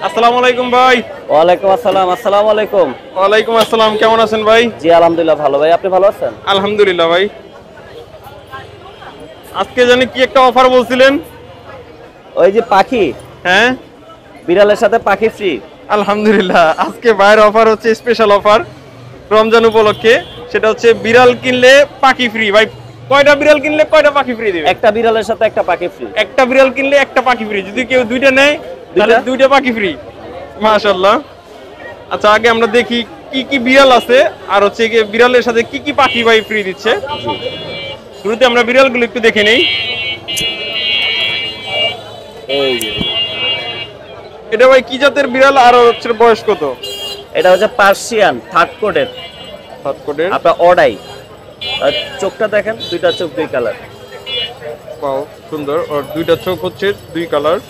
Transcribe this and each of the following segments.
আসসালামু আলাইকুম ভাই। ওয়ালাইকুম আসসালাম। আসসালামু আলাইকুম। ওয়ালাইকুম আসসালাম, কেমন আছেন ভাই? জি আলহামদুলিল্লাহ ভালো ভাই, আপনি ভালো আছেন? আলহামদুলিল্লাহ ভাই। আজকে জানি কি একটা অফার বলছিলেন? ওই যে পাখি, হ্যাঁ বিড়ালের সাথে পাখি ফ্রি। আলহামদুলিল্লাহ, আজকে ভাইয়ের অফার হচ্ছে স্পেশাল অফার রমজান উপলক্ষে। সেটা হচ্ছে বিড়াল কিনলে পাখি ফ্রি। ভাই কয়টা বিড়াল কিনলে কয়টা পাখি ফ্রি দিবে? একটা বিড়ালের সাথে একটা পাখি ফ্রি। একটা বিড়াল কিনলে একটা পাখি ফ্রি, যদি কেউ দুইটা নেয় তাহলে দুইটা পাখি ফ্রি। মাশাআল্লাহ। আচ্ছা আগে আমরা দেখি কি কি বিড়াল আছে আর হচ্ছে কি বিড়ালের সাথে কি কি পাখি ভাই ফ্রি দিচ্ছে। শুরুতে আমরা বিড়ালগুলো একটু দেখে নেই। এই যে এটা ভাই কি জাতের বিড়াল আর হচ্ছে বয়স কত? এটা হচ্ছে পার্সিয়ান থার্ড কোটের, সাত কোটের। আপনার অডাই। আর চোখটা দেখেন, দুইটা চোখ দুই কালার। বাও সুন্দর, আর দুইটা চোখ হচ্ছে দুই কালার।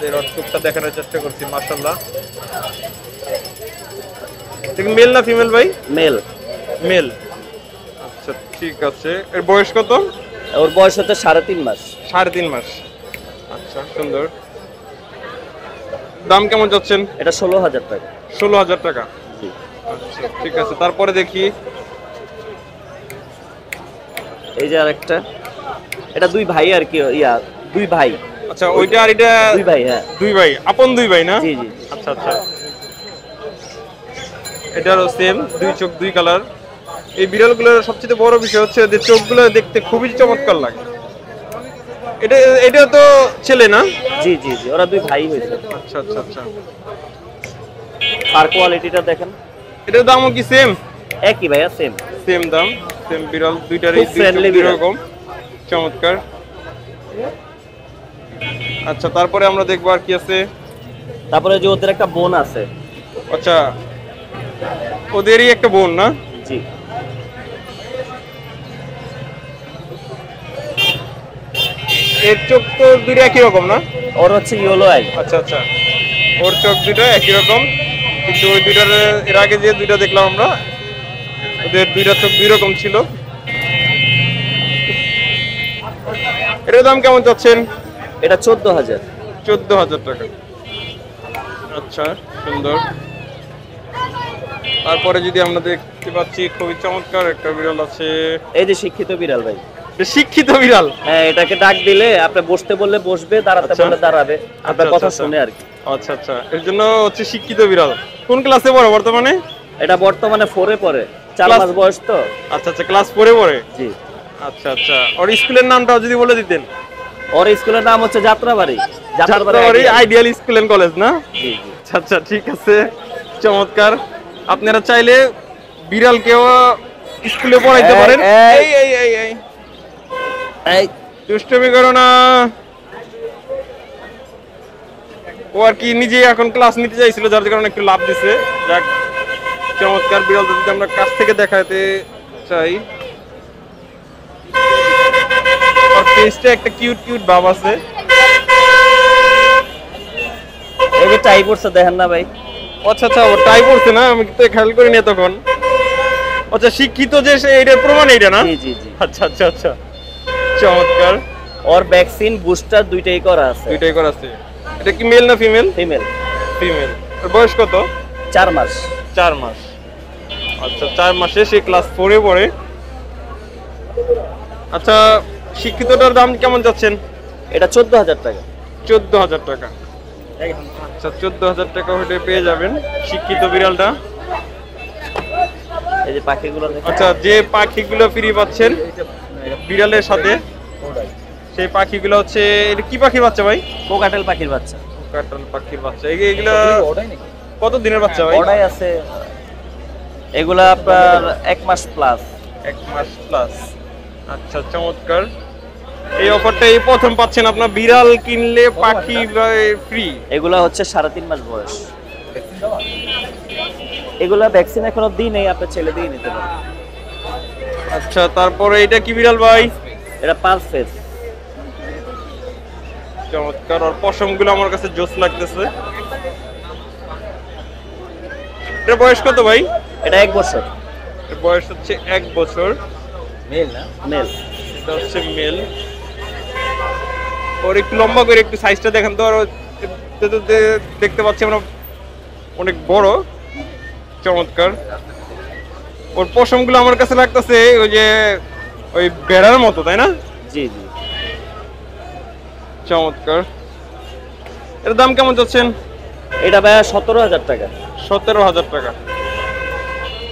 এর চোখটা দেখানোর চেষ্টা করছি। মাশাআল্লাহ। ঠিক মেল না ফিমেল ভাই? মেল। মেল। আচ্ছা ঠিক আছে। এর বয়স কত? ওর বয়স হচ্ছে 3.5 মাস। 3.5 মাস। আচ্ছা সুন্দর। দাম কেমন যাচ্ছেন? এটা 16,000 টাকা। 16,000 টাকা। জি। আচ্ছা ঠিক আছে, তারপরে দেখি। এই যে আরেকটা, এটা দুই ভাই আর কি, দুই ভাই। আচ্ছা ওইটা আর এটা দুই ভাই, হ্যাঁ দুই ভাই, আপন দুই ভাই না? জি জি। আচ্ছা আচ্ছা। এটারও সেম, দুই চোখ দুই কালার। এই বিড়ালগুলোর সবচেয়ে বড় বিষয় হচ্ছে যে চোখগুলো দেখতে খুবই চমৎকার লাগে। এটা এটা তো ছেলে না? জি জি জি, ওরা দুই ভাই হয়েছে। আচ্ছা আচ্ছা আচ্ছা। আর কোয়ালিটিটা দেখেন। এটার দামও কি সেম? একই ভাইয়া, সেম। সেম দাম, সেম বিড়াল দুইটারই খুব friendly দুই বিড়াল। রকম চমৎকার। আচ্ছা তারপরে আমরা দেখবো আর কি আছে। তারপরে যে ওদের একটা বোন আছে। আচ্ছা ওদেরই একটা বোন না? জি। এর চোখ তো দুইটা একই রকম না? ওর হচ্ছে ইয়েলো আই। আচ্ছা আচ্ছা, ওর চোখ দুটো একই রকম, কিন্তু ওই দুইটার এর আগে যে দুইটা দেখলাম আমরা, ওদের দুইটা চোখ দুই রকম ছিল। এটার দাম কেমন চাচ্ছেন? এটা 14,000। 14,000 টাকা। আচ্ছা সুন্দর। তারপরে যদি আমরা দেখতে পাচ্ছি খুবই চমৎকার একটা বিড়াল আছে। এই যে শিক্ষিত বিড়াল ভাই। শিক্ষিত বিড়াল? হ্যাঁ, এটাকে ডাক দিলে আপনি বসতে বললে বসবে, দাঁড়াতে বললে দাঁড়াবে, আপনার কথা শুনে আর কি। আচ্ছা আচ্ছা, এর জন্য হচ্ছে শিক্ষিত বিড়াল। কোন ক্লাসে পড়ে বর্তমানে? এটা বর্তমানে 4 এ পড়ে, 4 মাস বয়স তো। আচ্ছা আচ্ছা, ক্লাস 4 এ পড়ে। জি। আচ্ছা আচ্ছা, ওর স্কুলের নামটা যদি বলে দিতেন। ওর স্কুলের নাম হচ্ছে Jatrabari. Jatrabari ideal school and college না? জি জি। আচ্ছা আচ্ছা ঠিক আছে, চমৎকার। আপনারা চাইলে বিড়ালকেও স্কুলে পড়াইতে পারেন। এই এই এই এই এই দুষ্টুমি করো না। ও আর কি নিজে এখন ক্লাস নিতে চাইছিল, যার কারণে একটু লাভ দিছে। যাক চমৎকার বিড়ালটা যদি আমরা কাছ থেকে দেখাতে চাই, আর ফেসটা একটা কিউট কিউট ভাব আছে। এই যে টাই পড়ছে দেখেন না ভাই। আচ্ছা আচ্ছা, ও টাই পড়ছে না, আমি তো খেয়াল করিনি তখন। আচ্ছা শিক্ষিত যে সে, এটার প্রমাণ এইটা না? জি জি জি। আচ্ছা আচ্ছা আচ্ছা, চমৎকার। ওর ভ্যাকসিন বুস্টার দুইটাই করা আছে। দুইটাই করা আছে। এটা কি মেল না ফিমেল? ফিমেল। ফিমেল। এর বয়স কত? 4 মাস। 4 মাস। আচ্ছা 4 মাসে সে ক্লাস 4 এ পড়ে। আচ্ছা শিক্ষিতটার দাম কেমন যাচ্ছেন? এটা 14,000 টাকা। 14,000 টাকা। আচ্ছা 14,000 টাকা হলে পেয়ে যাবেন শিক্ষিত বিড়ালটা। এই যে পাখিগুলো দেখেন। আচ্ছা যে পাখিগুলো ফ্রি পাচ্ছেন বিড়ালের সাথে, সেই পাখিগুলো হচ্ছে, এটা কি পাখি বাচ্চা ভাই? কোকাটেল পাখির বাচ্চা। কোকাটেল পাখির বাচ্চা। এগুলা কত দিনের বাচ্চা ভাই? ওটাই আছে। এগুলা আপনার 1 মাস প্লাস। 1 মাস প্লাস। আচ্ছা চমৎকার। এই অফারটা এই প্রথম পাচ্ছেন আপনার, বিড়াল কিনলে পাখি ফ্রি। এগুলা হচ্ছে 3.5 মাস বয়স। এগুলা ভ্যাকসিন এখনো দিই নেই, আপনি ছেলে দিয়ে নিতে পারেন। আচ্ছা তারপরে এটা কি বিড়াল ভাই? এটা পালস ফেস। চমৎকার, আর পশমগুলো আমার কাছে জোস লাগতেছে। এর বয়স কত ভাই? এটা 1 বছর। এর বয়স হচ্ছে 1 বছর। মেল না? মেল। এটা হচ্ছে মেল। ওর একটু লম্বা করে একটু সাইজটা দেখেন তো, আর দেখতে তো দেখতে পাচ্ছি আমরা অনেক বড়, চমৎকার। ওর পশমগুলো আমার কাছে লাগতেছে ওই যে ওই বেড়ার মতো, তাই না? জি জি। চমৎকার। এর দাম কেমন যাচ্ছেন? এটা ভাইয়া 17,000 টাকা। 17,000 টাকা।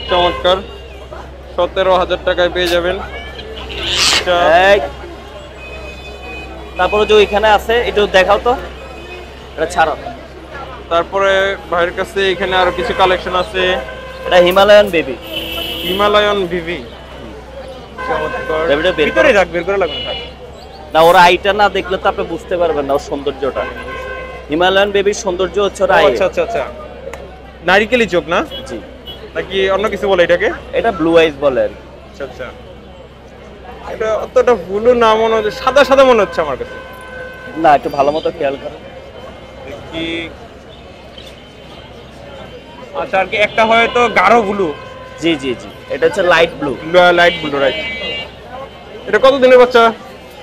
চমৎকার, 17,000 টাকায় পেয়ে যাবেন। তারপরে যে ওইখানে আছে একটু দেখাও তো, এটা ছাড়ো। তারপরে ভাইয়ের কাছে এখানে আরো কিছু কালেকশন আছে। এটা হিমালয়ান বেবি। Himalayan VV. চমৎকার। বেবিটা বের ভিতরে রাখ, বের করে লাগবে না, ওর আইটা না দেখলে তো আপনি বুঝতে পারবেন না ওর সৌন্দর্যটা। হিমালয়ান বেবির সৌন্দর্য হচ্ছে ওর আই। আচ্ছা আচ্ছা আচ্ছা, নারিকেলি চোখ না? জি। নাকি অন্য কিছু বলে এটাকে? এটা ব্লু আইজ বলে আর কি। আচ্ছা আচ্ছা, এটা অতটা ব্লু না মনে হচ্ছে, সাদা সাদা মনে হচ্ছে আমার কাছে। না, একটু ভালো মতো খেয়াল করেন। কি আচ্ছা, আর কি একটা হয়তো গাঢ় ব্লু। জি জি জি, এটা হচ্ছে light blue. Light blue, right. এটা কত দিনের বাচ্চা?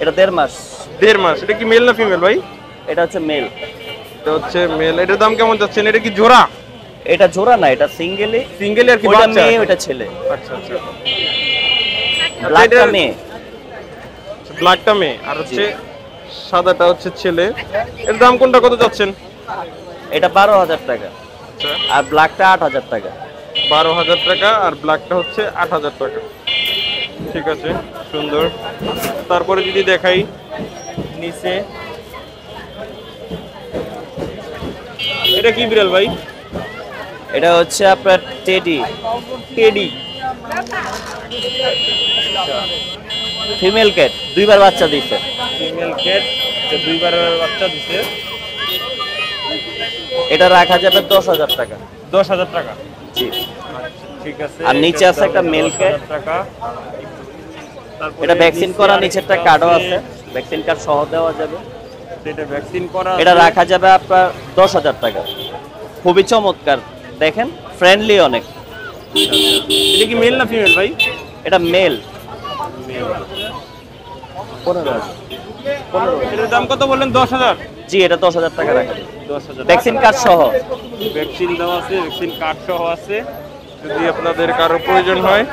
এটা 1.5 মাস। 1.5 মাস। এটা কি মেল না ফিমেল ভাই? এটা হচ্ছে মেল। এটা হচ্ছে মেল। এটার দাম কেমন যাচ্ছে? এটা কি জোড়া? এটা জোড়া না, এটা সিঙ্গেলি। সিঙ্গেল আর কি, ওটা বাচ্চা? মেয়ে, ওটা ছেলে। আচ্ছা আচ্ছা, ব্ল্যাকটা মেয়ে। ব্ল্যাকটা মেয়ে আর হচ্ছে সাদাটা হচ্ছে ছেলে। এর দাম কোনটা কত যাচ্ছেন? এটা 12,000 টাকা আচ্ছা, আর ব্ল্যাকটা 8,000 টাকা। 12,000 টাকা আর ব্ল্যাকটা হচ্ছে 8,000 টাকা। ঠিক আছে, সুন্দর। তারপরে যদি দেখাই নিচে, এটা কি বিড়াল ভাই? এটা হচ্ছে আপনার টেডি। টেডি। ফিমেল ক্যাট, দুইবার বাচ্চা দিচ্ছে। ফিমেল ক্যাট, এটা দুইবার বাচ্চা দিছে। এটা রাখা যাবে 10,000 টাকা। 10,000 টাকা। জি। ঠিক আছে। আর নিচে আছে একটা মেল ক্যাট। 10,000 টাকা। এটা ভ্যাকসিন করা, নিচে একটা কার্ডও আছে, ভ্যাকসিন কার্ড সহ দেওয়া যাবে। এটা ভ্যাকসিন করা। এটা রাখা যাবে আপনার 10,000 টাকা। খুবই চমৎকার, দেখেন ফ্রেন্ডলি অনেক। এটা কি মেল না ফিমেল ভাই? এটা মেল। এটার দাম কত বললেন? 10,000। জি, এটা 10,000 টাকা রাখা যাবে। 10,000 ভ্যাকসিন কার্ড সহ। ভ্যাকসিন দেওয়া আছে, ভ্যাকসিন কার্ড সহ আছে, যদি আপনাদের কারো প্রয়োজন হয়।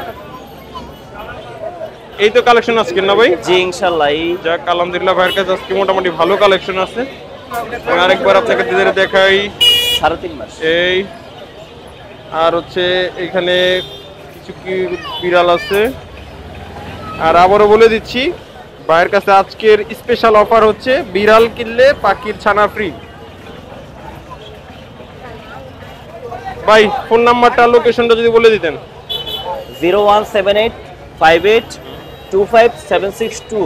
এই তো কালেকশন আজকে না ভাই? জি ইনশাআল্লাহ। এই যাক, আলহামদুলিল্লাহ ভাইয়ের কাছে আজকে মোটামুটি ভালো কালেকশন আছে। এবং আরেকবার আপনাকে ধীরে দেখাই 3.5 মাস। এই, আর হচ্ছে এখানে কিছু কি বিড়াল আছে। আর আবারও বলে দিচ্ছি, ভাইয়ের কাছে আজকের স্পেশাল অফার হচ্ছে বিড়াল কিনলে পাখির ছানা ফ্রি। ভাই ফোন নাম্বারটা, লোকেশনটা যদি বলে দিতেন। 01785825762,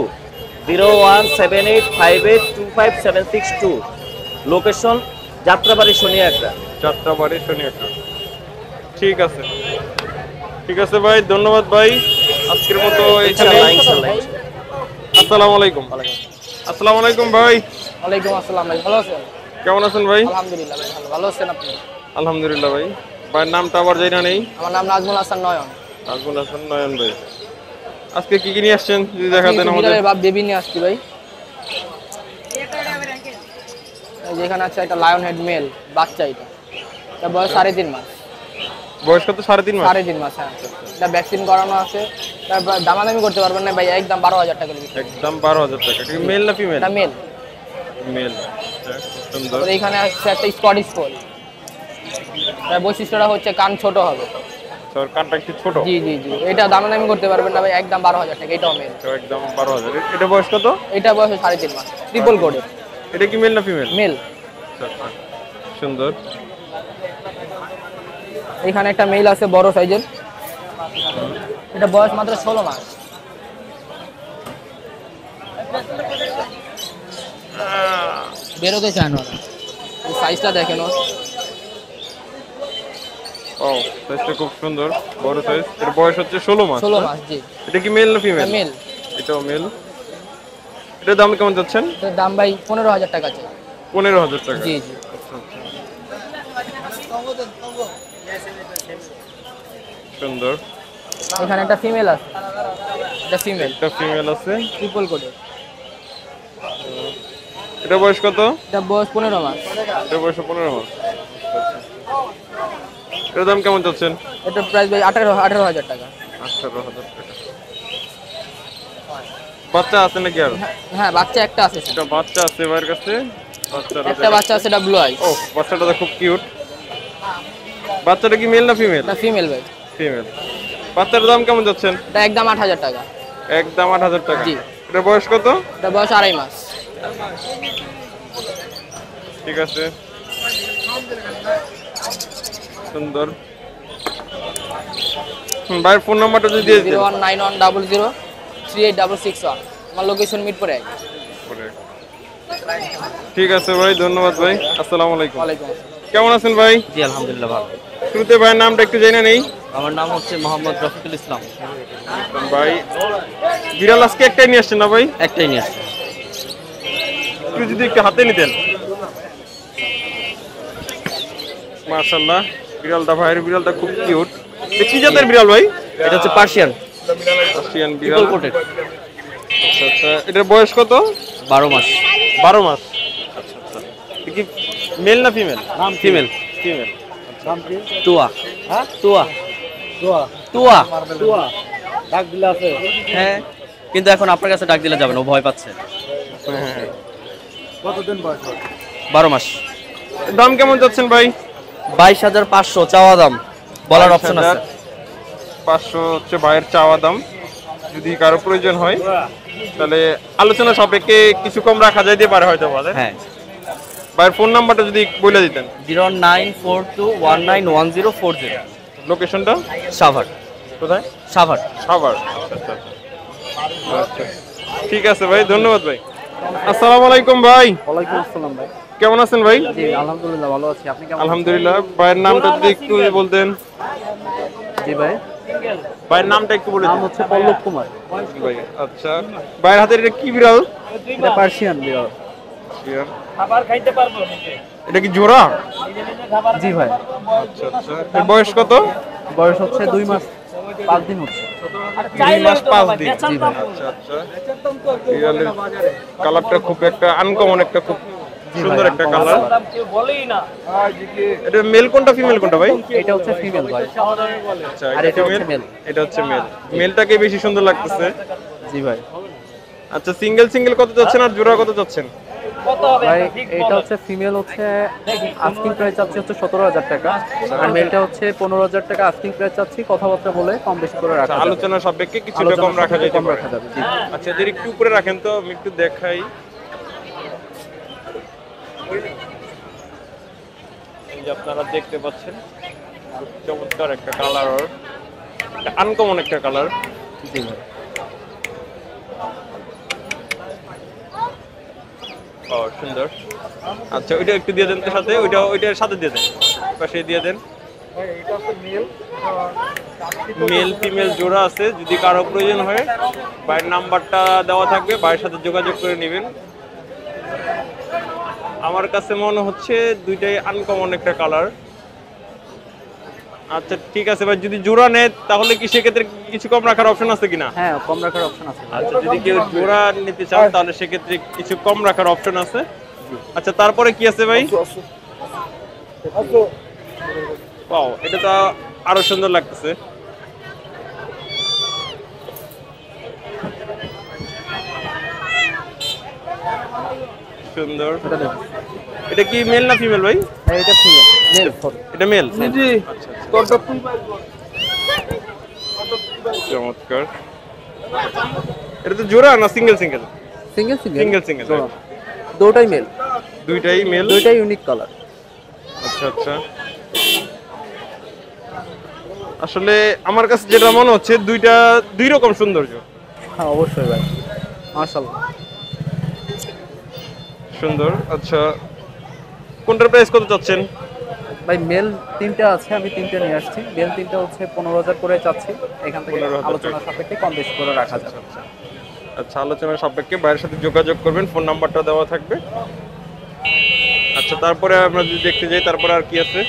01785825762। লোকেশন যাত্রাবাড়ি শনিয়াকড়া। যাত্রাবাড়ি শনিয়াকড়া। ঠিক আছে, ঠিক আছে ভাই, ধন্যবাদ ভাই। আজকের মতো এখানে। ইনশাআল্লাহ। আসসালামু আলাইকুম। আসসালামু আলাইকুম ভাই। ওয়ালাইকুম আসসালাম ভাই, ভালো আছেন? কেমন আছেন ভাই? আলহামদুলিল্লাহ ভাই, ভালো আছেন আপনি? আলহামদুলিল্লাহ ভাই। ভাইয়ের নামটা আবার জানা নেই। আমার নাম নাজমুল হাসান নয়ন। নাজমুল হাসান নয়ন ভাই। আজকে কি কি নিয়ে আসছেন যদি দেখাতেন আমাদের? বিড়ালের বাপ বেবি নিয়ে আসছি ভাই। এই যে এখানে আছে একটা লায়ন হেড মেল বাচ্চা, এটা বয়স 3.5 মাস। বয়স কত? 3.5 মাস। 3.5 মাস, হ্যাঁ। এটা ভ্যাকসিন করানো আছে। তারপর দামাদামি করতে পারবেন না ভাই, একদম 12,000 টাকা লিখে। একদম 12,000 টাকা। ঠিক, মেল না ফিমেল? এটা মেল। মেল। সুন্দর। তারপর এখানে আছে একটা স্কটিশ ফোল্ড। এর বৈশিষ্ট্যটা হচ্ছে কান ছোট হবে। তোর কানটা একটু ছোট। জি জি জি, এটা দামাদামি করতে পারবেন না ভাই, একদম 12,000 টাকা। এটাও মেল। তো একদম 12,000। এটা বয়স কত? এটা বয়স 3.5 মাস, ট্রিপল কোডের। এটা কি মেল না ফিমেল? মেল। সুন্দর। এখানে একটা মেল আছে বড় সাইজের, এটা বয়স মাত্র 16 মাস। বেরোতে চায় না, এই সাইজটা দেখেন। ও, সাইজটা খুব সুন্দর, বড় সাইজ। এর বয়স হচ্ছে 16 মাস। 16 মাস, জি। এটা কি মেল না ফিমেল? মেল। এটাও মেল। এটার দাম কেমন যাচ্ছেন? এটার দাম ভাই 15,000 টাকা আছে। 15,000 টাকা। জি জি। সুন্দর। এখানে একটা ফিমেল আছে, এটা ফিমেল। একটা ফিমেল আছে, ট্রিপল কোডের। এটা বয়স কত? এটা বয়স 15 মাস। এটা বয়স 15 মাস। এর দাম কেমন চাচ্ছেন? এটা প্রাইস ভাই 18,000 টাকা। 18,000 টাকা। বাচ্চা আছে নাকি আর? হ্যাঁ বাচ্চা একটা আছে। এটা বাচ্চা আছে ভাইয়ের কাছে। একটা বাচ্চা আছে, এটা ব্লু আই। ও বাচ্চাটা তো খুব কিউট। বাচ্চাটা কি মেল না ফিমেল? এটা ফিমেল ভাই। ফিমেল। বাচ্চাটার দাম কেমন যাচ্ছেন? এটা একদম 8,000 টাকা। একদম 8,000 টাকা। জি। এটা বয়স কত? এটা বয়স 2.5 মাস। ঠিক আছে, সুন্দর। ভাইয়ের ফোন নাম্বারটা যদি দিয়ে দিন। 01910038661। আমার লোকেশন মিরপুরে। ঠিক আছে ভাই, ধন্যবাদ ভাই। আসসালামু আলাইকুম। ওয়ালাইকুম আসসালাম। কেমন আছেন ভাই? জি আলহামদুলিল্লাহ ভালো। শুরুতে ভাইয়ের নামটা একটু জেনে নেই। আমার নাম হচ্ছে মোহাম্মদ রফিকুল ইসলাম। ভাই বিড়াল আজকে একটাই নিয়ে আসছেন না ভাই? একটাই নিয়ে আসছে। একটু যদি একটু হাতে নিতেন। মাশাআল্লাহ, বিড়ালটা ভাইয়ের বিড়ালটা খুব কিউট। কি জাতের বিড়াল ভাই? এটা হচ্ছে পার্সিয়ান পার্সিয়ান বিড়াল। কোটেড। আচ্ছা আচ্ছা, এটার বয়স কত? 12 মাস। 12 মাস। আচ্ছা আচ্ছা, এটা কি মেল না ফিমেল? ফিমেল। ফিমেল। তুয়া। হ্যাঁ তুয়া। তুয়া। ডাক দিলে আছে। হ্যাঁ, কিন্তু এখন আপনার কাছে ডাক দিলে যাবে না, ও ভয় পাচ্ছে। কতদিন বয়স? 12 মাস। দাম কেমন যাচ্ছেন ভাই? 22,500 চাওয়া দাম, বলার অপশন আছে। 500 হচ্ছে ভাইয়ের চাওয়া দাম। যদি কারো প্রয়োজন হয় তাহলে আলোচনা সাপেক্ষে কিছু কম রাখা যাইতে পারে হয়তো বলে। হ্যাঁ। ভাইয়ের ফোন নাম্বারটা যদি বলে দিতেন। 0942191040। লোকেশনটা? সাভার। কোথায়? সাভার। সাভার। আচ্ছা আচ্ছা আচ্ছা, ঠিক আছে ভাই, ধন্যবাদ ভাই। আসসালামু আলাইকুম ভাই। ওয়ালাইকুম আসসালাম ভাই। কেমন আছেন ভাই? জি আলহামদুলিল্লাহ ভালো আছি। আপনি কেমন? আলহামদুলিল্লাহ। ভাইয়ের নামটা যদি একটু বলতেন। জি ভাই। ভাইয়ের নামটা একটু বলে নাম দিন। হচ্ছে পল্লব কুমার। ভাই আচ্ছা, ভাইয়ের হাতের এটা কি বিড়াল? এটা পার্সিয়ান বিড়াল। খাবার খাইতে পারবো নিজে। এটা কি জোড়া? জি ভাই। আচ্ছা আচ্ছা, এর বয়স কত? বয়স হচ্ছে 2 মাস 5 দিন হচ্ছে। 2 মাস 5 দিন। আচ্ছা আচ্ছা, বিড়ালের কালারটা খুব একটা আনকমন, একটা খুব সুন্দর একটা কালার। কেউ বলেই না। এটা মেল কোনটা ফিমেল কোনটা ভাই? এটা হচ্ছে ফিমেল ভাই। আচ্ছা, আর এটা হচ্ছে মেল। male। এটা হচ্ছে মেল। মেলটাকে বেশি সুন্দর লাগতেছে। জি ভাই। আচ্ছা, সিঙ্গেল সিঙ্গেল কত যাচ্ছেন আর জোড়া কত যাচ্ছেন? কত হবে? ভাই এটা হচ্ছে ফিমেল হচ্ছে আস্কিং প্রাইস চাচ্ছি হচ্ছে 17,000 টাকা, আর মেলটা হচ্ছে 15,000 টাকা আস্কিং প্রাইস চাচ্ছি। কথাবার্তা বলে কম বেশি করে রাখা যাবে। আলোচনা সাপেক্ষে কিছুটা আলোচনা কম রাখা সাপেক্ষে যেতে কম পারে। রাখা যাবে। জি। আচ্ছা, এদের একটু উপরে রাখেন তো, আমি একটু দেখাই। এই যে আপনারা দেখতে পাচ্ছেন, খুব চমৎকার একটা কালার, একটা আনকমন একটা কালার। জি ভাই। ও সুন্দর। আচ্ছা, ওইটা একটু দিয়ে দেন তো সাথে, ওইটার সাথে দিয়ে দেন, পাশে দিয়ে দেন। মেল ফিমেল জোড়া আছে, যদি কারো প্রয়োজন হয় ভাইয়ের নাম্বারটা দেওয়া থাকবে, ভাইয়ের সাথে যোগাযোগ করে নেবেন। আমার কাছে মনে হচ্ছে দুইটাই আনকমন একটা কালার। আচ্ছা ঠিক আছে ভাই, যদি জোড়া নেয় তাহলে কি সেক্ষেত্রে কিছু কম রাখার অপশন আছে কিনা? হ্যাঁ কম রাখার অপশন আছে। আচ্ছা, যদি কেউ জোড়া নিতে চান তাহলে সেক্ষেত্রে কিছু কম রাখার অপশন আছে। আচ্ছা, তারপরে কি আছে ভাই? ওয়াও, এটা তো আরো সুন্দর লাগতেছে। সুন্দর। এটা কি মেল না ফিমেল ভাই? হ্যাঁ এটা ফিমেল। Male sorry. এটা মেল। জি। চমৎকার। এটা তো জোড়া না single single? Single single. Single single. দুটোই মেল। দুইটাই মেল। দুটোই ইউনিক কালার। আচ্ছা আচ্ছা, আসলে আমার কাছে যেটা মনে হচ্ছে দুইটা দুই রকম সৌন্দর্য। হ্যাঁ অবশ্যই ভাই, মাশাআল্লাহ সুন্দর। আচ্ছা, কোনটার প্রাইস কত চাচ্ছেন ভাই? মেল 3টা আছে, আমি 3টা নিয়ে আসছি। মেল 3টা হচ্ছে 15,000 করে চাচ্ছি। এখান থেকে 15,000 আলোচনা সাপেক্ষে কম বেশি করে রাখা যাবে। আচ্ছা, আলোচনার সাপেক্ষে ভাইয়ের সাথে যোগাযোগ করবেন, ফোন নাম্বারটা দেওয়া থাকবে। আচ্ছা, তারপরে আমরা যদি দেখতে যাই, তারপরে আর কি আছে?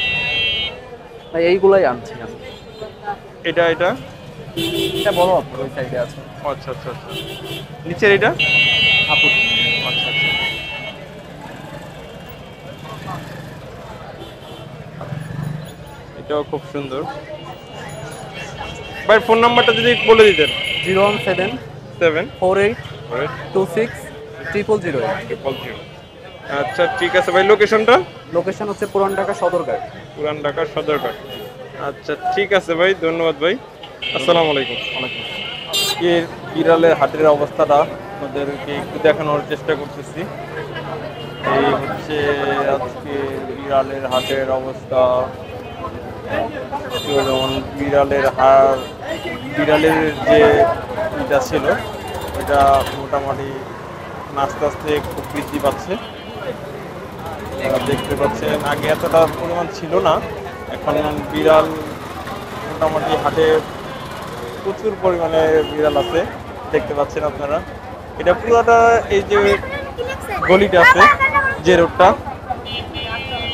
ভাই এইগুলাই আনছি আমি। এটা এটা এটা বড় আপনার ওই সাইডে আছে। আচ্ছা আচ্ছা আচ্ছা, নিচের এটা? আপু আচ্ছা আচ্ছা, এটাও খুব সুন্দর। ভাই ফোন নাম্বারটা যদি বলে দিতেন। 017 7 48 26 000। আচ্ছা ঠিক আছে ভাই, লোকেশনটা? লোকেশন হচ্ছে পুরান ঢাকা সদরঘাট। পুরান ঢাকার সদরঘাট। আচ্ছা ঠিক আছে ভাই, ধন্যবাদ ভাই, আসসালামু আলাইকুম। এর বিড়ালের হাটের অবস্থাটা আপনাদেরকে একটু দেখানোর চেষ্টা করতেছি। এই হচ্ছে আজকে বিড়ালের হাটের অবস্থা। যেমন বিড়ালের হাট, বিড়ালের যে এটা ছিল এটা মোটামুটি আস্তে আস্তে খুব বৃদ্ধি পাচ্ছে। আপনারা দেখতে পাচ্ছেন আগে এতটা পরিমাণ ছিল না, এখন বিড়াল মোটামুটি হাটে প্রচুর পরিমাণে বিড়াল আছে, দেখতে পাচ্ছেন আপনারা। এটা পুরোটা এই যে গলিটা আছে, যে রোডটা,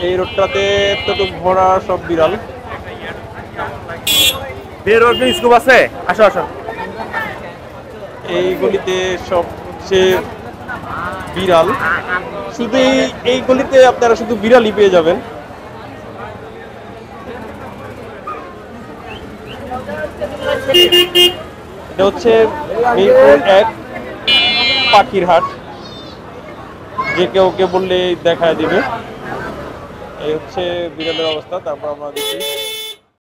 এই রোডটাতে এতটুকু ভরা সব বিড়াল। স্কুপ আছে, আসো আসো। এই গলিতে সব হচ্ছে বিড়াল, শুধু এই গলিতে আপনারা শুধু বিড়ালই পেয়ে যাবেন। এটা হচ্ছে মিরপুর 1 পাখির হাট, যে কেউ বললে দেখায় দিবে। এই হচ্ছে বিড়ালের অবস্থা। তারপর আমরা দেখি